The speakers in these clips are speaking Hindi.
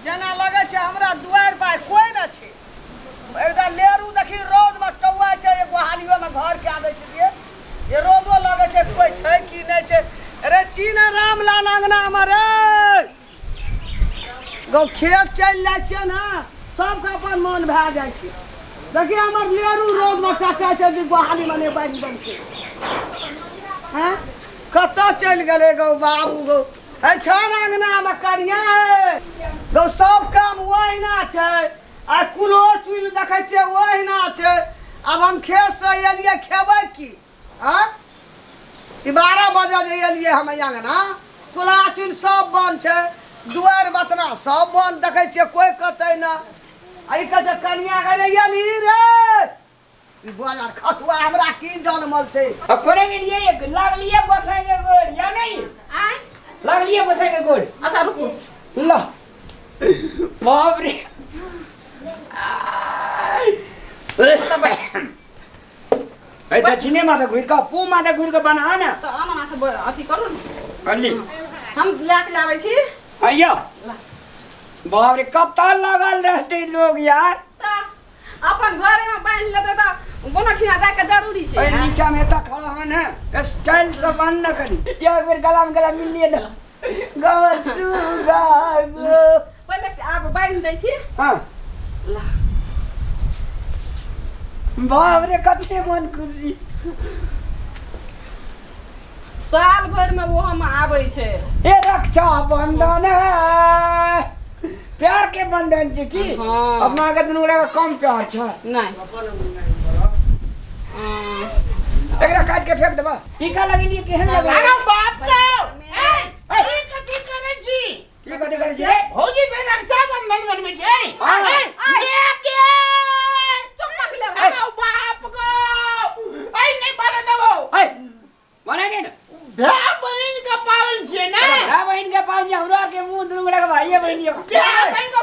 जना लगे छे हमरा दुआर पर कोई न छे एकदम लेरू देखी रोड में टौआ छे एगो हालियो में घर के आदै छे ये रोडो लगे छे कोई छे कि नहीं छे अरे चीना रामलाल अंगना हमारे गो खेत चल जाय छे ना सबके अपन मन भए जाय छे देखिए हमर लेरू रोड में टाटा छे कि गोहाली में नहीं बाज बन छे हैं कत्ता चल गेले गो बाबू गो है छन अंगना में करिया गो सब काम ओहिना छे आ कुलो चुल देखे छे ओहिना छे अब हम खेत से एलिए खेबै की हां 12 बजे जे एलिए हम अंगना कुला चुल सब बंद छे दुआर बतना सब बंद देखे छे कोई कतै ना आई कते कन्या गेले एली रे ई बाजार खतुआ हमरा की जनमल छे करे गेलिए लागलिए बसाई के गोड़ या नहीं आ लागलिए बसाई के गोड़ अच्छा रुको ला बाप रे ए दक्षिणे माता घुर का पू माता घुर का बना ना तो आना माथे अथी करू न अल्ली हम लाके लाबै छी आइयो बाप रे कब तक लगल रहते लोग यार त अपन घरे में बांध लेबे त कोनो ठिना जाय के जरूरी छै ए नीचा में त खड़ा हन है स्टाइल से बंद न करी या फिर गला में गला मिल लिए ना गवर सुगा गो पहिले आप बांध दै छी हां ला बाप रे कते मन खुशी साल भर में वो हम आबै छै ए रक्षा बंधन प्यार के बंधन छै की हाँ। अपना के दुनू का कम प्यार छै नहीं एकरा काट के फेंक देबा टीका लगेलिए केहन लगे अरे बाप को ए कथि करे छी की कथि करे छी रे भौजी से रक्षा बंधन बनबे छै ये के चुप रख ले अरे बाप को ए नहीं मारे देबो ए माने के ना भाई बहन का पावन छै ना भाई बहन के पावन हमरा के मुंह दुनू का भाई बहन भाई बहन को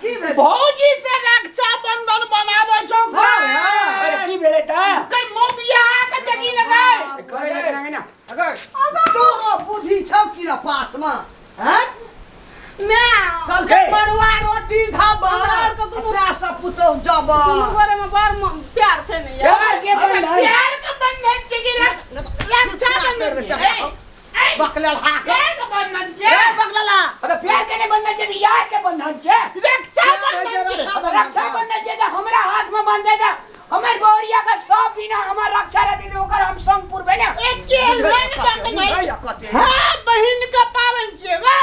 की भेल भौजी से रक्षा बंधन बनाबे छौ घर अरे की भेले त कई मोगिया के देखी न गए करे लेंगे ना अगर तोरो बुद्धि छौ की ना पास में हैं मैं कल के मड़ुआ रोटी खाबा और तो तुम सास पुतो जब तुम घरे में बड़ प्यार छै ने यार प्यार के बंधन प्यार का बंधन छै कि रक्षा बंधन छै बकलल हाक के बंधन छै ए बकलला अरे प्यार के नहीं बंधन छै यार के बंधन छै रक्षा बंधन छै रक्षा बंधन छै त हमरा हाथ में बांध दे दा हमर गौरिया का सब बिना हमर रक्षा रहती ओकर हम संगपुर बने एक के बुझाइया कते हां बहन का पावन छै गो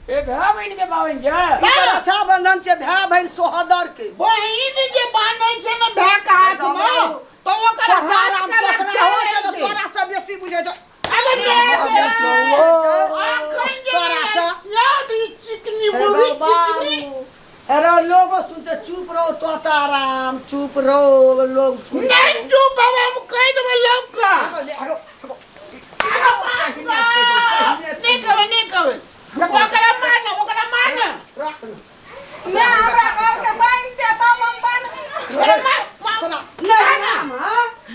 ए भाई बहन के पावन छै ई रक्षा बंधन छै भाई बहन सोहदर के बहन जे बांधै छै न भाय का हाथ में तो ओकर आराम तोरा हो छै तोरा सब बेसी बुझै छै अगर तोरा सा याद चिकनी बुरी चिकनी अरे लोगो सुनते चुप रहो तोता राम चुप रहो लोग सुन नहीं चुप अब हम कह देबे लोग का नहीं कहवे ओकरा मारना मैं हमरा घर के बांध के तब हम बांध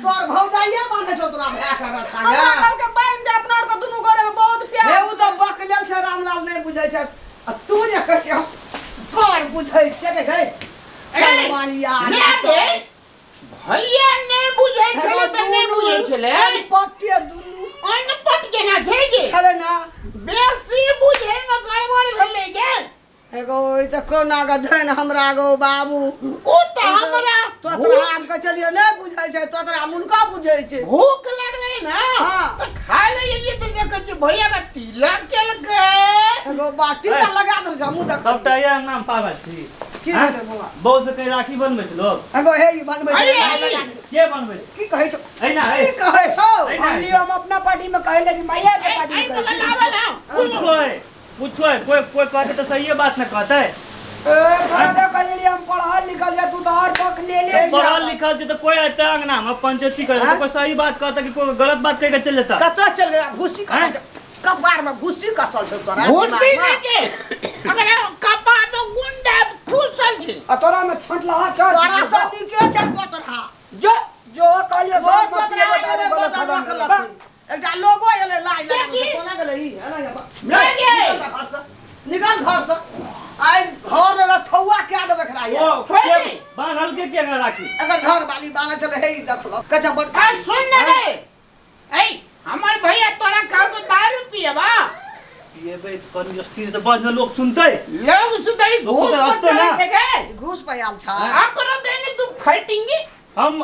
तोर भौजाइया माने छौ तोरा भए कर रखा गे हमरा घर के बांध दे अपना के दुनू घरे में बहुत प्यार हे उ त बकलेल छै रामलाल नहीं बुझै छै आ तू ने कहै छै बड़ बुझै छै देख ए मारिया मैं दे भैया नहीं बुझै छले त नहीं बुझै छले पट्टे दुनू अनपट के ना छै गे छले ना बेसी बुझै में गड़बड़ भेलै गे एगो ई त कोना के धन हमरा गो बाबू ओ त हमरा तोतरा हम कह चलिए नहीं बुझै छै तोतरा मुनका बुझै छै भूख लगलै ना हाँ। तो खा ले ये तो देख के भैया का तिलक के लगे एगो बाटी त लगा दो हमू देख सबटा ये नाम पागल छी की भेलै बौआ बहु से कहीं राखी बनबै छै लोग एगो हे ई बनबै छै अरे, लगा दे के बनबै छै की कहै छौ ऐना की है कहै छौ ऐना हम हम अपना पार्टी में कहे लगी मैया के पार्टी आई में तो कहे बनावा ना पूछो कोई कहते तो सही बात न कहते तो कह लिए हम पढ़ल लिखल जा तू तो और पक ले ले पढ़ल लिखल छै तो कोई आता अंगना में पंचायती करे तो कोई सही बात कहता कि कोई गलत बात कह के चल जाता कतऽ चल गया भूसी का कपार में भूसी कसल छौ तोरा भूसी नहीं के अगर कपार में गुंडा फूसल छी तोरा में छंटला चढ़ तोरा से निके छै तोरा जो जो कहलिए वो सब तोरा एले गलत बदल खबर रखलक एकटा लोगो एले लाई लगा के कोना गेलै ई है ना नहीं गे निकल घर से आई घर में थौआ क्या देबे खरा ये ओ छोड़ी। बांधल के राखी अगर घर वाली बाना चले हे देख लो कचा बड़ का सुन न रे ए हमर भैया तोरा काल को दारू पिए बा ये बे कनी स्थिर से बजने लोग सुनते लोग सुधई लोग घूस तो हंसते पचाए ना। थे के घूस पे आल छा आकरो देने तू फाइटिंग हम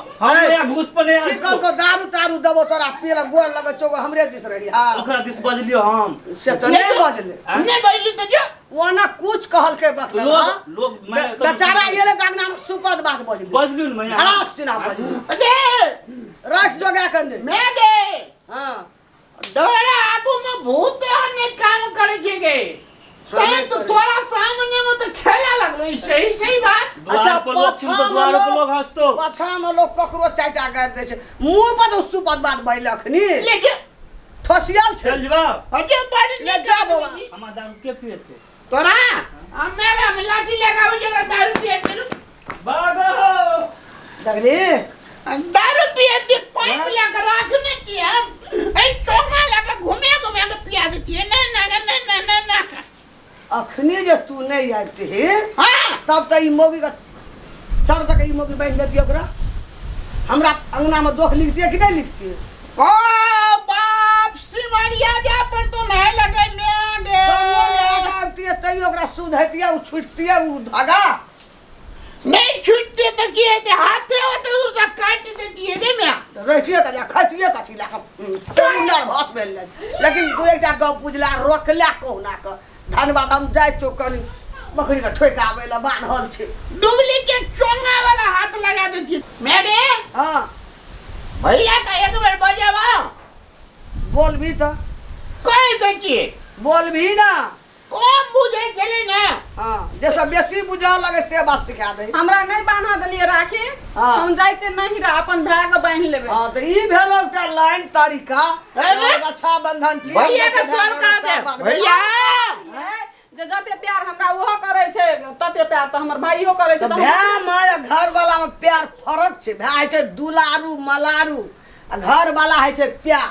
या घुस पर नहीं ठीक को दारू तारू देबो तोरा पीला गोड़ लगे चोगो हमरे दिस रही हां ओकरा दिस बजलियो हम से तो नहीं बजले ने बैली तो जो वो ना कुछ कहल के बतले लोग मैं बेचारा ये ले दागना सुपद बात बजले बजलियो मैं धड़ाक सिना बजले अरे रख जोगा करने मैं गे हां डोरा आगू में भूत ने काम करे छे गे तै तो तोरा सामने में तो खेला लगलो सही सही बात अच्छा, अच्छा लोग सुन तो द्वार पर लोग हंसतो पाछा में लोग ककरो चाटा कर दे छे मुंह पर तो सुपद बात बैलखनी लेके ठसियाल छे चल जबा अजे बड़ ले ने जा बाबा। हम दारू के पिए थे तोरा हम मेरा में लाठी लगावे जगह दारू पिए के बागो दगली दारू पिए के पाइप लेकर रखने की हम ए चोंगा लेकर घूमे घूमे के पिया देती है ना अखनी जे तू नहीं आती हां तब तो ई मोगी का चढ़ तक ई मोगी बैठ लेती ओकरा हमरा अंगना में दोख लिखती है कि नहीं लिखती है ओ बाप सिमरिया जा पर तो नहीं लगे मैं गे आती है तई ओकरा सुधैती है उ छुटती है उ धागा नहीं छूटते तो किए थे हाथे होते उसका काट देती है गे मैं रहती है कला खाती है कथी ला चुनर भात बेल लेकिन तू एक जगह पुजला रोकला कोना का धन्यवाद हम जाय चोकनी बकरी का ठोका आवेला बांधल छे डुप्लीकेट चोंगा वाला हाथ लगा देती मैं गे हां भैया का एक बार बजावा बोल भी तो कोई देखिए बोल भी ना कौन बुझे चले ना हां जैसा बेसी बुझा लगे से बात सिखा दे हमरा नहीं बांधा देलिए राखी हाँ। हम जाय छे नहीं रा अपन भाई के बांध लेबे हां तो ई भेलो एकटा लाइन तरीका अरे! रक्षा बंधन छी भैया का स्वर का दे भैया जे जते प्यार हमरा ओहो करे छे तते प्यार तो हमर भाइयो करे छे तो भाई माय घर वाला में प्यार फरक छे भाई छे दुलारू मलारू आ घर वाला है छे प्यार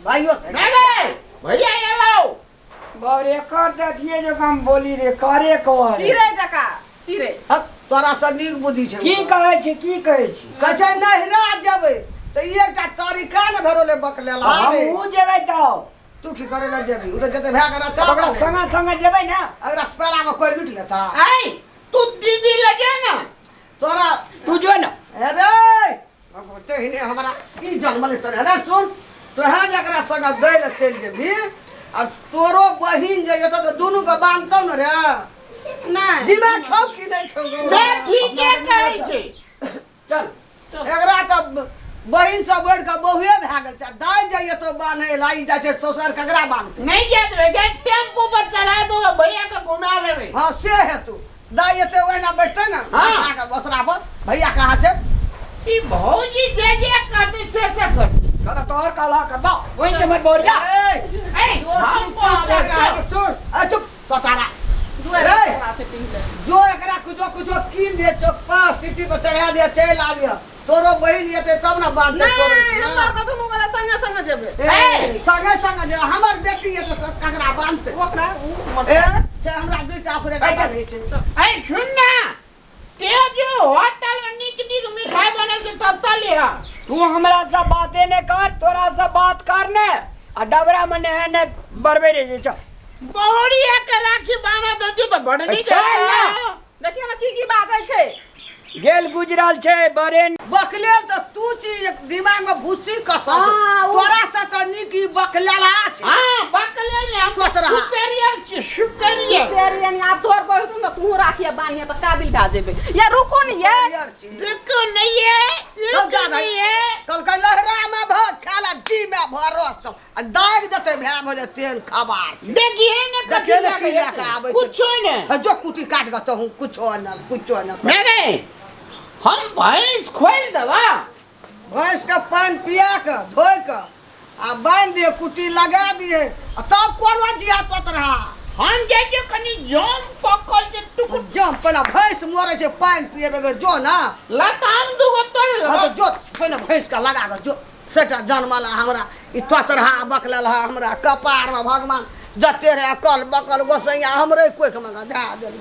भाइयों से मैं गे भैया ये लो बौरे कर देखिए जो हम बोली रे करे कह चिरे जका चिरे हक, तोरा से नीक बुद्धि छे की कहै छी की कहै छी कछे नहिरा जेबै तो एकटा तरीका न भरोले बकलेला हम रे ऊ जेबै तो तू की करे ल जेबी उ तो जते भए कर अच्छा ओकरा संगे संगे जेबै ना अगर पेड़ा में कोई लूट लेता आई तू दीदी लगे ना तोरा तू जो ना अरे भगवते ही ने हमरा की जन्मले तोरे अरे सुन तो है जकरा संग दै ल चल जेबी आ तोरो बहिन जे एतो तो दुनु के बांधतौ न रे नहीं दिमाग छौ कि नहीं छौ मैं ठीक है कहै छी चल एकरा तो बहिन से बढ़ के बहुए भए गेल छै दाइ जाइए तो बान्हे लाई जाइ छै ससुर ककरा बांधतै नहीं जा देवे गे टेम्पू पर चढ़ा दो भैया का घुमा लेवे हाँ से है तू दाइ एते ओहिना बैठते ना हाँ। के बसरा पर भैया कहाँ छै ई भौजी जे करते से करते kada तोर काला करबा ओइ जे मत बोरिया ए हम को आवे सुन आ चुप पतारा दुआरे रे! तोरा से पिन ले जो एकरा कुछो कीन दे चप्पा सिटी को चढ़ा दे चल आबिया तोरो बहिन एते तब ना बांधते नहीं हमर का दुनु वाला संगे संगे जेबे ए संगे संगे जे हमर बेटी एते ककरा बांधते ओकरा मत ए से हमरा दुइटा ओकरे बेटा रहै छै ए सुन ना ते जो होटल में निक निक मिठाई बनल के तत्ता लिया तू हमरा से बातें ने कर तोरा से बात करने आ डबरा मने है ने बरबे रे छ बहुड़िया के राखी बाना दो तो बड़ नहीं अच्छा, जाता देखिए ना की बाजै छै गेल गुजराल छे बरे बकले तो तू चीज दिमाग में भूसी कस हाँ, वो- तोरा से तो निक ई बकलेला छै हां बकले ने हम तोतरा। सुपेरियर छी सुपेरियर प्यार यानी आप तोर बहुत ना तू राखिया बानिया तो काबिल भा जेबे या रुको नहीं ये यार चीज रुको नहीं है तो रुको ज्यादा नहीं है कल का लहरा में भ छाला जी में भरोस आ दाग देते भए भ जे तेल खबार छै देखिए ना देखिए ना की लेके आबै छै। कुछ ने आ जो कुटी काट के तो कुछो न नहीं हम भैंस खोल दवा भैंस के पानी पिया के धोइ के आ बांध दिए कुटी लगा दिए आ तब कोन जिया तोत रहा हम जाके कनी जम पकड़ के टुक जम पहला भैंस मरे छै पानी पिए बगैर जो ना लताम दुगो तोड़ हाँ लो तो जो पहले भैंस का लगा के जो सेटा जन्मला हमरा ई तोत रहा बकलल हा हमरा कपार में भगवान जते रे अकल बकल गोसैया हमरे कोई के मगा धा देल